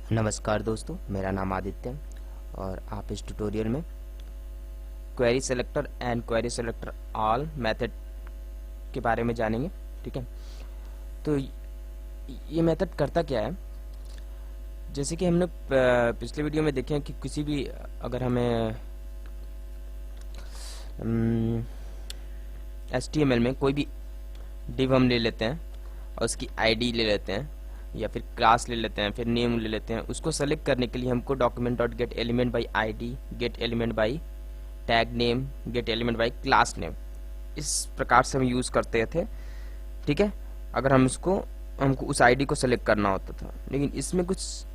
नमस्कार दोस्तों, मेरा नाम आदित्य है और आप इस ट्यूटोरियल में query selector and query selector all method के बारे में जानेंगे। ठीक है, तो ये मेथड करता क्या है, जैसे कि हमने पिछले वीडियो में देखे हैं कि किसी भी अगर हमें HTML में कोई भी डिव हम ले लेते हैं और उसकी आईडी ले लेते हैं या फिर क्लास ले लेते हैं, फिर नेम ले लेते हैं, उसको सेलेक्ट करने के लिए हमको document dot gate element by ID, gate element by tag name, gate element by class name, इस प्रकार से हम यूज़ करते थे। ठीक है, अगर हमको उस आईडी को सेलेक्ट करना होता था, लेकिन इसमें कुछ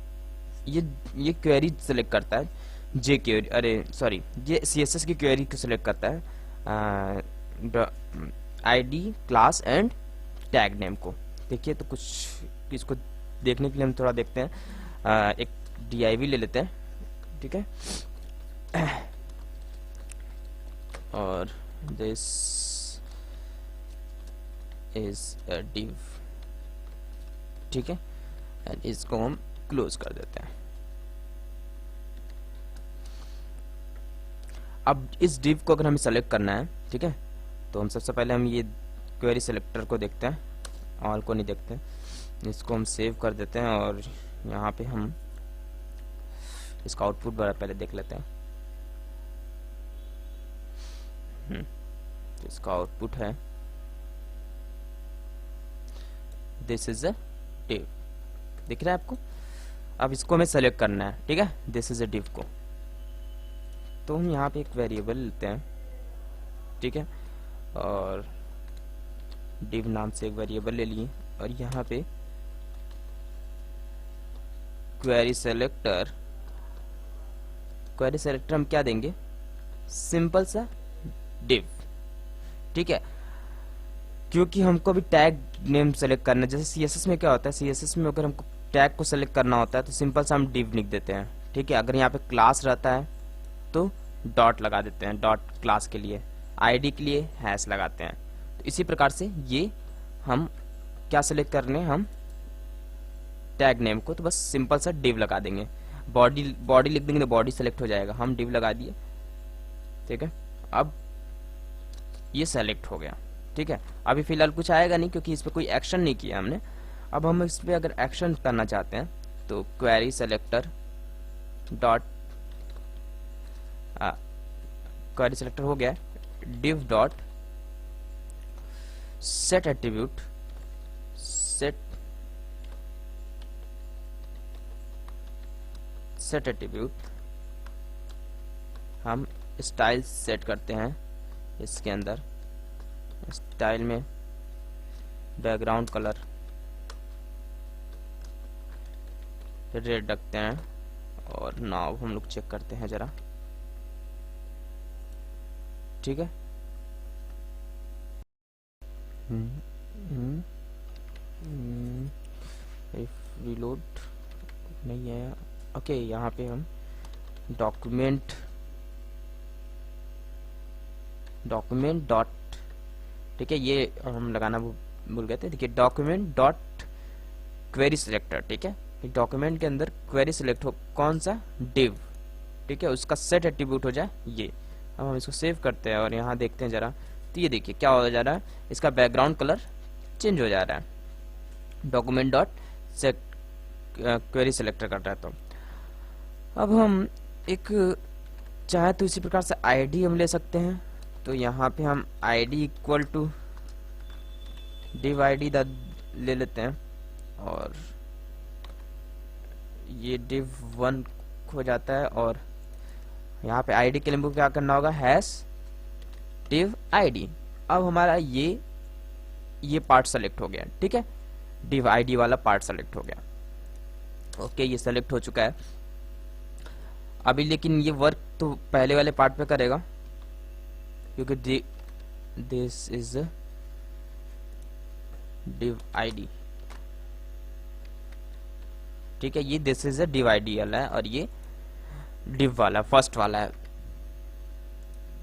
ये क्वेरी सेलेक्ट करता है, जे क्वेरी, अरे सॉरी, ये CSS की क्वेरी को सेलेक्ट करता है ID, class and tag name को। देखिए, तो कुछ इसको देखने के लिए हम थोड़ा देखते हैं। एक div ले लेते हैं, ठीक है, और दिस इज अ div, ठीक है, एंड इसको हम क्लोज कर देते हैं। अब इस div को अगर हमें सेलेक्ट करना है, ठीक है, तो हम सबसे पहले हम ये क्वेरी सेलेक्टर को देखते हैं, ऑल को नहीं देखते। इसको हम सेव कर देते हैं और यहाँ पे हम इसका आउटपुट बड़ा पहले देख लेते हैं। तो इसका आउटपुट है दिस इज अ div, दिख रहा है आपको। अब इसको हमें सेलेक्ट करना है, ठीक है, दिस इज अ div को। तो हम यहाँ पे एक वेरिएबल लेते हैं, ठीक है, और div नाम से एक वेरिएबल ले लिए और यहाँ पे क्वेरी सेलेक्टर हम क्या देंगे, सिंपल सा div, ठीक है, क्योंकि हमको भी टैग नेम सेलेक्ट करना है। जैसे CSS में क्या होता है, CSS में अगर हमको टैग को सेलेक्ट करना होता है तो सिंपल सा हम div लिख देते हैं, ठीक है। अगर यहाँ पे क्लास रहता है तो डॉट लगा देते हैं, डॉट क्लास के लिए, आईडी के लिए हैश लगाते हैं। तो इसी प्रकार से ये हम क्या सेलेक्ट करने हैं, हम टैग नेम को, तो बस सिंपल सा div लगा देंगे। बॉडी लिख देंगे तो बॉडी सेलेक्ट हो जाएगा, हम div लगा दिए, ठीक है। अब ये सेलेक्ट हो गया, ठीक है। अभी फिलहाल कुछ आएगा नहीं क्योंकि इस पर कोई एक्शन नहीं किया हमने। अब हम इस पर अगर एक्शन करना चाहते हैं तो query selector dot query selector हो गया, div dot set attribute, set attribute हम स्टाइल सेट करते हैं। इसके अंदर स्टाइल में बैकग्राउंड कलर रेड रखते हैं और नाउ हम लोग चेक करते हैं जरा, ठीक है। इफ रीलोड नहीं है, ओके, यहाँ पे हम डॉक्यूमेंट डॉट, ठीक है, ये हम लगाना भूल गए थे। देखिए, डॉक्यूमेंट डॉट क्वेरी सिलेक्टर, ठीक है, डॉक्यूमेंट के अंदर क्वेरी सिलेक्ट हो, कौन सा, div, ठीक है, उसका सेट एट्रीब्यूट हो जाए ये। अब हम इसको सेव करते हैं और यहाँ देखते हैं जरा, तो ये देखिए क्या हो जा रहा है, इसका बैकग्राउंड कलर चेंज हो जा रहा है, document dot set query selector कर रहा है। तो अब हम एक चाहे तो इसी प्रकार से आईडी हम ले सकते हैं। तो यहाँ पे हम ID equal to div id ले लेते हैं और ये div1 हो जाता है और यहाँ पे आईडी के लिए हमको क्या करना होगा, हैश div id। अब हमारा ये पार्ट सेलेक्ट हो गया, ठीक है, div id वाला पार्ट सेलेक्ट हो गया। ओके, ये सेलेक्ट हो चुका है अभी, लेकिन ये वर्क तो पहले वाले पार्ट पे करेगा क्योंकि दिस इज div id, ठीक है, ये दिस इज div id वाला है और ये div वाला फर्स्ट वाला है,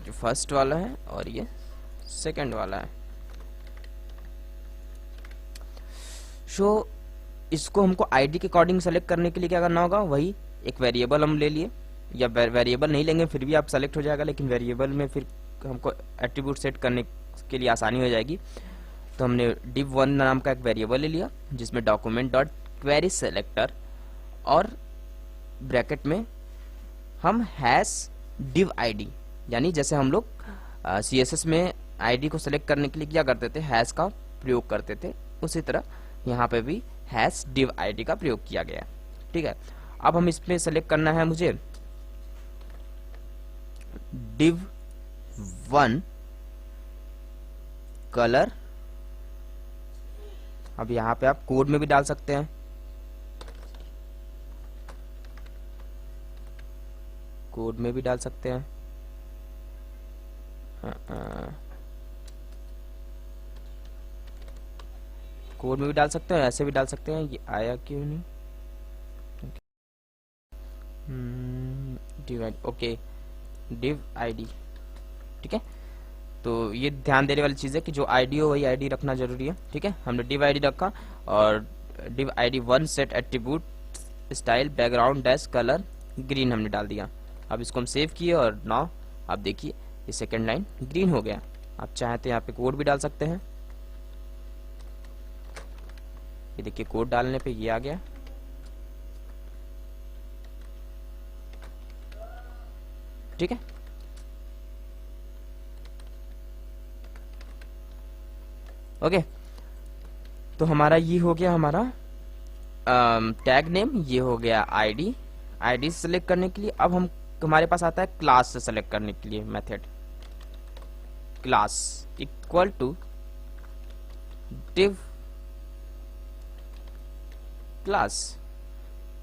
जो फर्स्ट वाला है और ये सेकंड वाला है। सो इसको हमको आईडी के अकॉर्डिंग सेलेक्ट करने के लिए क्या करना होगा, वही एक वेरिएबल हम ले लिए, या वेरिएबल नहीं लेंगे फिर भी आप सेलेक्ट हो जाएगा, लेकिन वेरिएबल में फिर हमको एट्रीब्यूट सेट करने के लिए आसानी हो जाएगी। तो हमने div1 नाम का एक वेरिएबल ले लिया जिसमें डॉक्यूमेंट डॉट क्वेरी सेलेक्टर और ब्रैकेट में हम हैश div id, यानी जैसे हम लोग CSS में आईडी को सेलेक्ट करने के लिए क्या करते थे, हैश का प्रयोग करते थे, उसी तरह यहाँ पे भी हैश div id का प्रयोग किया गया। ठीक है, अब हम इसमें सेलेक्ट करना है मुझे div1 कलर। अब यहाँ पे आप कोड में भी डाल सकते हैं, कोड में भी डाल सकते हैं। कोड में भी डाल सकते हैं, ऐसे भी डाल सकते हैं। ये आया क्यों नहीं, डिवाइड, ओके, div id। ठीक है, तो ये ध्यान देने वाली चीज़ है कि जो आईडी हो वही आईडी रखना जरूरी है। ठीक है, हमने div id रखा और div id 1 set attribute style background dash colour green हमने डाल दिया। अब इसको हम सेव किए और नाउ आप देखिए ये सेकेंड लाइन ग्रीन हो गया। आप चाहें तो यहाँ पे कोड भी डाल सकते हैं, ये देखिए कोड डालने पे ये आ गया। ठीक है, ओके, तो हमारा ये हो गया हमारा टैग नेम, ये हो गया आईडी। आईडी सेलेक्ट करने के लिए अब हम हमारे पास आता है क्लास से सेलेक्ट करने के लिए method, class equal to div class.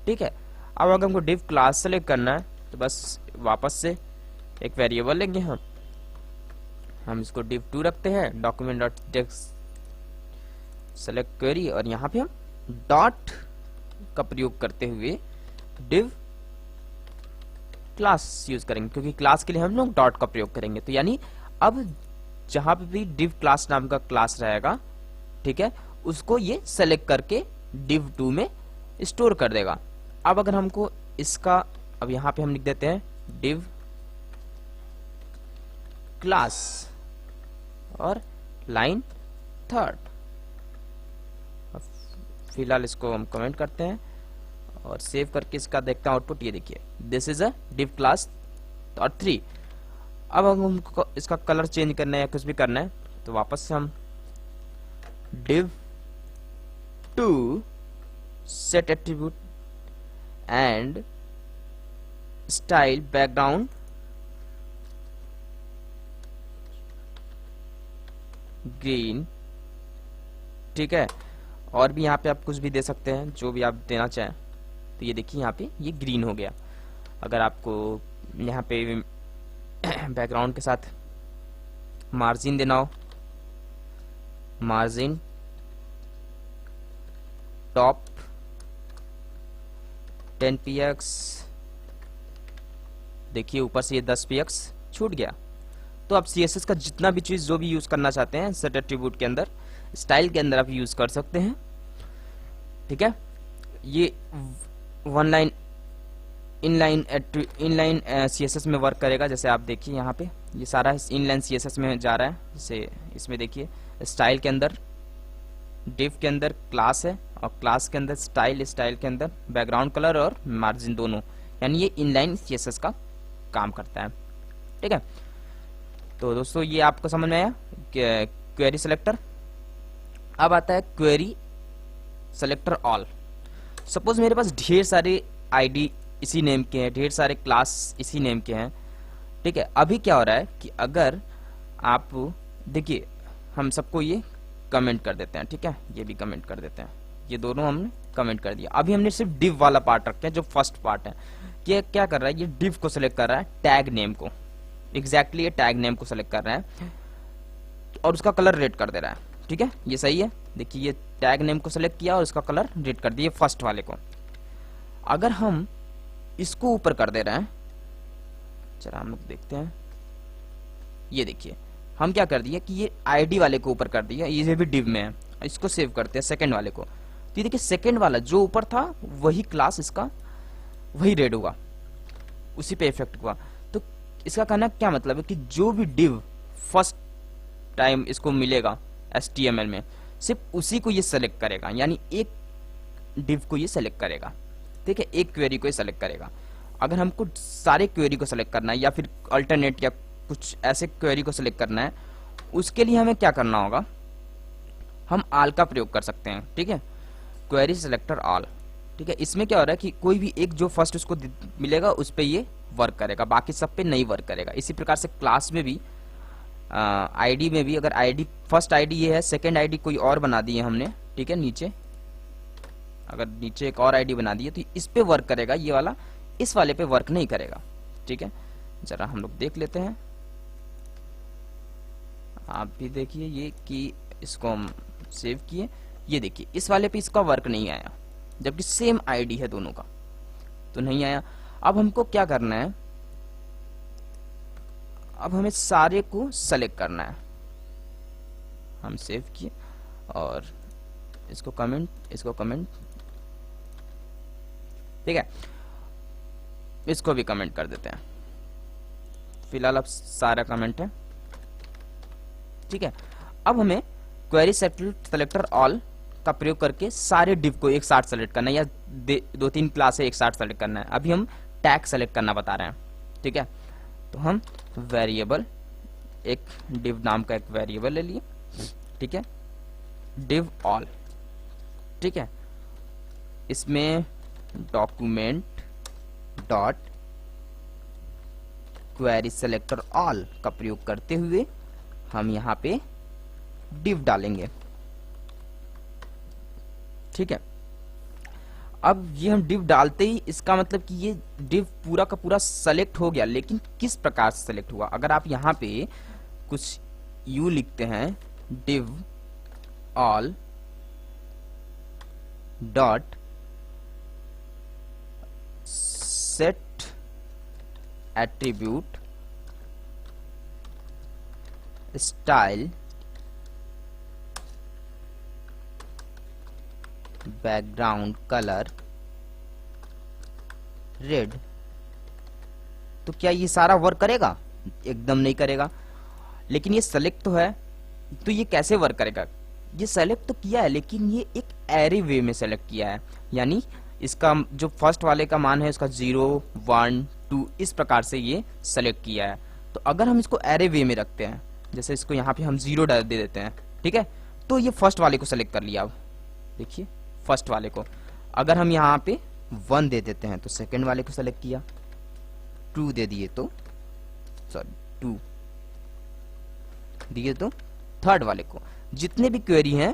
ठीक है, अब अगर हमको div क्लास सेलेक्ट करना है तो बस वापस से एक वेरिएबल लेंगे हम इसको div2 रखते हैं, document dot text select query, और यहाँ पे हम डॉट का प्रयोग करते हुए div क्लास यूज करेंगे, क्योंकि क्लास के लिए हम लोग डॉट का प्रयोग करेंगे। तो यानी अब जहां पे भी div क्लास नाम का क्लास रहेगा, ठीक है, उसको ये सेलेक्ट करके div2 में स्टोर कर देगा। अब अगर हमको इसका, अब यहाँ पे हम लिख देते हैं div क्लास और लाइन 3। फिलहाल इसको हम कमेंट करते हैं और सेव करके इसका देखते हैं आउटपुट। ये देखिए this is a div class और 3। अब हमको इसका कलर चेंज करना है या कुछ भी करना है तो वापस से हम div2 set attribute and style background green. ठीक है, और भी यहाँ पे आप कुछ भी दे सकते हैं जो भी आप देना चाहें। तो ये देखिए यहाँ पे ये ग्रीन हो गया। अगर आपको यहाँ पे बैकग्राउंड के साथ मार्जिन देना हो, मार्जिन टॉप 10 px, देखिए ऊपर से ये 10 px छूट गया। तो आप CSS का जितना भी चीज जो भी यूज करना चाहते हैं सेट एट्रीब्यूट के अंदर, स्टाइल के अंदर आप यूज कर सकते हैं। ठीक है, ये वन लाइन इनलाइन CSS में वर्क करेगा। जैसे आप देखिए यहाँ पे ये सारा इनलाइन CSS में जा रहा है। जैसे इसमें देखिए स्टाइल के अंदर div के अंदर क्लास है और क्लास के अंदर स्टाइल, स्टाइल के अंदर बैकग्राउंड कलर और मार्जिन दोनों, यानी ये इनलाइन CSS का काम करता है। ठीक है, तो दोस्तों ये आपको समझ में आया क्वेरी सेलेक्टर। अब आता है क्वेरी सेलेक्टर ऑल। सपोज मेरे पास ढेर सारे आईडी इसी नेम के हैं, ढेर सारे क्लास इसी नेम के हैं। ठीक है, अभी क्या हो रहा है कि अगर आप देखिए, हम सबको ये कमेंट कर देते हैं। ठीक है, ये भी कमेंट कर देते हैं, ये दोनों हमने कमेंट कर दिया। अभी हमने सिर्फ div वाला पार्ट रखे हैं जो फर्स्ट पार्ट है। ये क्या कर रहा है, ये div को सिलेक्ट कर रहा है, टैग नेम को, एग्जैक्टली ये टैग नेम को सिलेक्ट कर रहा है और उसका कलर रेड कर दे रहा है। ठीक है, ये सही है। देखिए ये टैग नेम को सिलेक्ट किया और इसका कलर रेड कर दिया फर्स्ट वाले को। अगर हम इसको ऊपर कर दे रहे हैं, चलो हम लोग देखते हैं, ये देखिए हम क्या कर दिए कि ये आईडी वाले को ऊपर कर दिया, ये भी div में है। इसको सेव करते हैं सेकंड वाले को, तो ये देखिए सेकंड वाला जो ऊपर था वही क्लास इसका वही रेड होगा, उसी पे इफेक्ट हुआ। तो इसका कहना क्या मतलब है कि जो भी डिव फर्स्ट टाइम इसको मिलेगा HTML में, सिर्फ उसी को ये सेलेक्ट करेगा, यानी एक डिव को ये सेलेक्ट करेगा, ठीक है, एक क्वेरी को ये सेलेक्ट करेगा। अगर हमको सारे क्वेरी को सेलेक्ट करना है या फिर अल्टरनेट या कुछ ऐसे क्वेरी को सेलेक्ट करना है, उसके लिए हमें क्या करना होगा, हम ऑल का प्रयोग कर सकते हैं, ठीक है, क्वेरी सेलेक्टर ऑल, ठीक है। इसमें क्या हो रहा है कि कोई भी एक जो फर्स्ट उसको मिलेगा उस पर ये वर्क करेगा, बाकी सब पे नहीं वर्क करेगा। इसी प्रकार से क्लास में भी आईडी में भी अगर आईडी फर्स्ट आईडी ये है, सेकंड आईडी कोई और बना दी है हमने, ठीक है, नीचे अगर नीचे एक और आईडी बना दी है तो इस पे वर्क करेगा, ये वाला इस वाले पे वर्क नहीं करेगा, ठीक है। जरा हम लोग देख लेते हैं, आप भी देखिए ये कि इसको हम सेव किए, ये देखिए इस वाले पे इसका वर्क नहीं आया, जबकि सेम आईडी है दोनों का, तो नहीं आया। अब हमको क्या करना है, अब हमें सारे को सेलेक्ट करना है। हम सेव किए और इसको कमेंट, ठीक है, इसको भी कमेंट कर देते हैं। फिलहाल अब सारा कमेंट है, ठीक है। अब हमें क्वेरी सेलेक्टर ऑल का प्रयोग करके सारे डिव को एक साथ सेलेक्ट करना है, या 2-3 क्लास एक साथ सेलेक्ट करना है। अभी हम टैग सेलेक्ट करना बता रहे हैं, ठीक है। तो हम वेरिएबल, एक डिव नाम का एक वेरिएबल ले लिए, ठीक है, डिव ऑल, ठीक है। इसमें document dot query selector all का प्रयोग करते हुए हम यहाँ पे डिव डालेंगे, ठीक है। अब ये हम डिव डालते ही इसका मतलब कि ये डिव पूरा का पूरा सेलेक्ट हो गया, लेकिन किस प्रकार से सेलेक्ट हुआ, अगर आप यहाँ पे कुछ यू लिखते हैं, div all dot set attribute style background colour red, तो क्या ये सारा वर्क करेगा? एकदम नहीं करेगा। लेकिन ये सेलेक्ट तो है, तो ये कैसे वर्क करेगा? ये सेलेक्ट तो किया है, लेकिन ये एक एरे वे में सेलेक्ट किया है, यानी इसका जो फर्स्ट वाले का मान है उसका 0, 1, 2 इस प्रकार से ये सेलेक्ट किया है। तो अगर हम इसको एरे वे में रखते हैं, जैसे इसको यहाँ पे हम 0 दे देते हैं, ठीक है, तो ये फर्स्ट वाले को सेलेक्ट कर लिया। अब देखिए फर्स्ट वाले को, अगर हम यहाँ पे 1 दे देते हैं तो सेकंड वाले को सेलेक्ट किया, 2 दे दिए तो सॉरी 2 दिए तो थर्ड वाले को, जितने भी क्वेरी हैं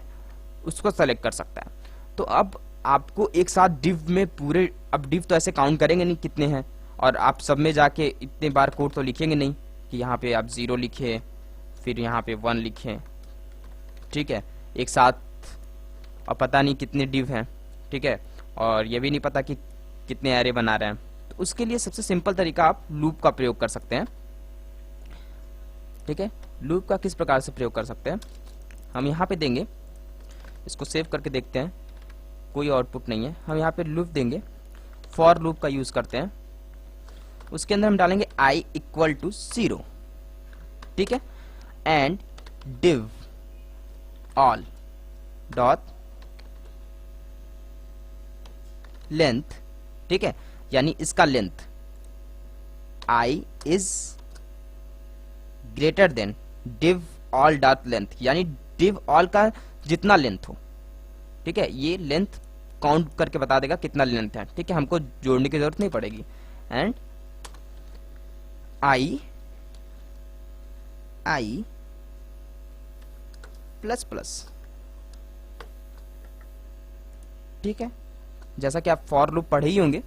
उसको सेलेक्ट कर सकता है। तो अब आपको एक साथ डिव में पूरे, अब डिव तो ऐसे काउंट करेंगे नहीं कितने हैं, और आप सब में जाके इतने बार कोड तो लिखेंगे नहीं कि यहाँ पे आप 0 लिखे फिर यहाँ पे 1 लिखें, ठीक है, एक साथ, और पता नहीं कितने डिव हैं, ठीक है, और ये भी नहीं पता कि कितने एरे बना रहे हैं। तो उसके लिए सबसे सिंपल तरीका आप लूप का प्रयोग कर सकते हैं, ठीक है। लूप का किस प्रकार से प्रयोग कर सकते हैं, हम यहाँ पे देंगे, इसको सेव करके देखते हैं, कोई आउटपुट नहीं है। हम यहाँ पे लूप देंगे, फॉर लूप का यूज करते हैं, उसके अंदर हम डालेंगे i = 0, ठीक है, and div all dot length, ठीक है, यानी इसका length i is greater than div all dot length, यानी div all का जितना लेंथ हो, ठीक है, ये लेंथ काउंट करके बता देगा कितना लेंथ है, ठीक है, हमको जोड़ने की जरूरत नहीं पड़ेगी। एंड i प्लस प्लस, ठीक है, जैसा कि आप फॉर लूप पढ़े ही होंगे।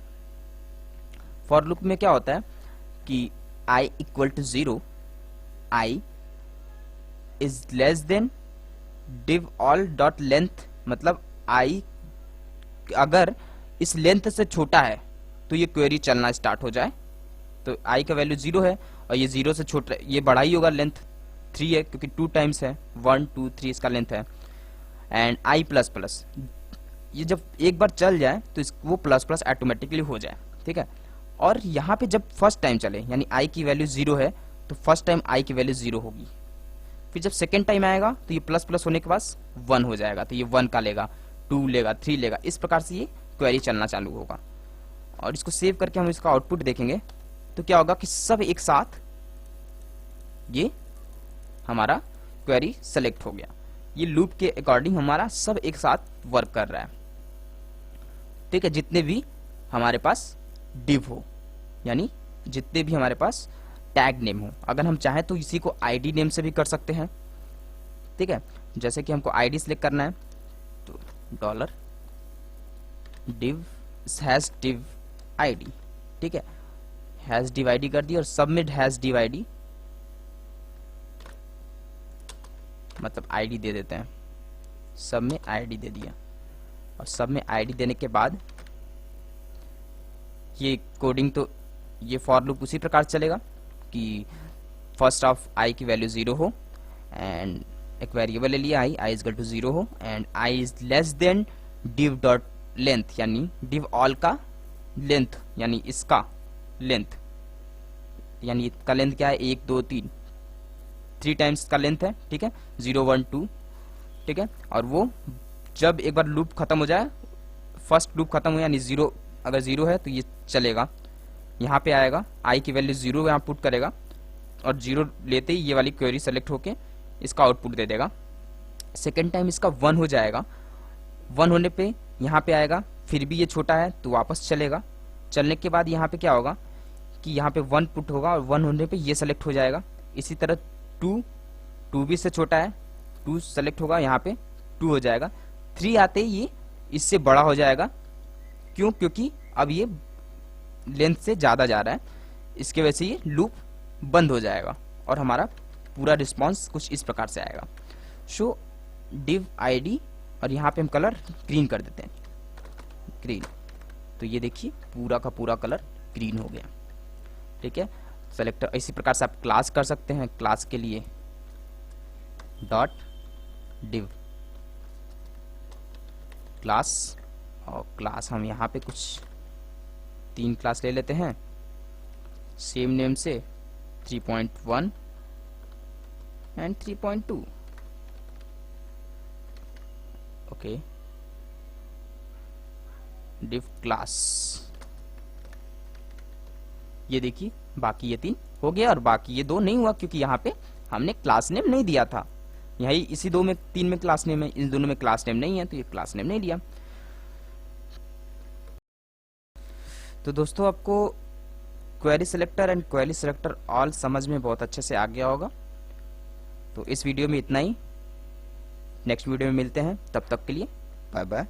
फॉर लूप में क्या होता है कि i = 0, i is less than div all dot length, मतलब i अगर इस लेंथ से छोटा है तो ये क्वेरी चलना स्टार्ट हो जाए। तो i का वैल्यू 0 है और ये 0 से छोटा, ये बड़ा ही होगा, लेंथ 3 है क्योंकि 2 टाइम्स है, 1, 2, 3 इसका लेंथ है। एंड i प्लस प्लस, ये जब एक बार चल जाए तो वो प्लस प्लस ऑटोमेटिकली हो जाए, ठीक है। और यहाँ पे जब फर्स्ट टाइम चले यानी आई की वैल्यू 0 है तो फर्स्ट टाइम आई की वैल्यू 0 होगी, फिर जब सेकेंड टाइम आएगा तो ये प्लस प्लस होने के बाद 1 हो जाएगा, तो ये 1 का लेगा, 2 लेगा, 3 लेगा, इस प्रकार से ये क्वेरी चलना चालू होगा। और इसको सेव करके हम इसका आउटपुट देखेंगे तो क्या होगा कि सब एक साथ ये हमारा क्वेरी सेलेक्ट हो गया। ये लूप के अकॉर्डिंग हमारा सब एक साथ वर्क कर रहा है, ठीक है। जितने भी हमारे पास डिव हो यानी जितने भी हमारे पास टैग नेम हो, अगर हम चाहें तो इसी को आईडी नेम से भी कर सकते हैं, ठीक है। जैसे कि हमको आईडी सिलेक्ट करना है तो dollar div hash div ID, ठीक है, हैश डिव आईडी कर दी और सबमिट हैश डिव आईडी, मतलब आईडी दे देते हैं, सब में आईडी दे दिया। और सब में आईडी देने के बाद ये कोडिंग तो ये फॉर लूप उसी प्रकार चलेगा कि फर्स्ट ऑफ आई की वैल्यू 0 हो एंड एक वेरिएबल ले लिया आई इज इक्वल टू 0 हो and I is less than div dot length यानी डिव ऑल का लेंथ यानी इसका लेंथ, यानी इसका लेंथ क्या है 1 2 3 टाइम्स का लेंथ है, ठीक है, 0 1 2, ठीक है। और वो जब एक बार लूप खत्म हो जाए, फर्स्ट लूप खत्म हो यानी 0 अगर 0 है तो ये चलेगा, यहाँ पे आएगा आई की वैल्यू 0 यहाँ पुट करेगा और 0 लेते ही ये वाली क्वेरी सेलेक्ट होके इसका आउटपुट दे देगा। सेकेंड टाइम इसका 1 हो जाएगा, 1 होने पे यहाँ पे आएगा, फिर भी ये छोटा है तो वापस चलेगा। चलने के बाद यहाँ पे क्या होगा कि यहाँ पे 1 पुट होगा और 1 होने पे ये सेलेक्ट हो जाएगा। इसी तरह 2 भी से छोटा है, 2 सेलेक्ट होगा, यहाँ पे 2 हो जाएगा। 3 आते ही ये इससे बड़ा हो जाएगा, क्यों? क्योंकि अब ये लेंथ से ज़्यादा जा रहा है, इसके वजह से ये लूप बंद हो जाएगा और हमारा पूरा रिस्पॉन्स कुछ इस प्रकार से आएगा, शो डिव आईडी, और यहाँ पे हम कलर ग्रीन कर देते हैं, ग्रीन। तो ये देखिए पूरा का पूरा कलर ग्रीन हो गया, ठीक है। सेलेक्टर इसी प्रकार से आप क्लास कर सकते हैं, क्लास के लिए डॉट डिव क्लास, और क्लास हम यहाँ पे कुछ 3 क्लास ले लेते हैं सेम नेम से 3.1 एंड 3.2, ओके, डिव क्लास। ये देखिए बाकी ये 3 हो गया और बाकी ये 2 नहीं हुआ क्योंकि यहाँ पे हमने क्लास नेम नहीं दिया था। यही इसी 3 में क्लास नेम है, इन दोनों में क्लास नेम नहीं है तो ये क्लास नेम नहीं दिया। तो दोस्तों आपको query selector and query selector all समझ में बहुत अच्छे से आ गया होगा। तो इस वीडियो में इतना ही, नेक्स्ट वीडियो में मिलते हैं, तब तक के लिए बाय बाय।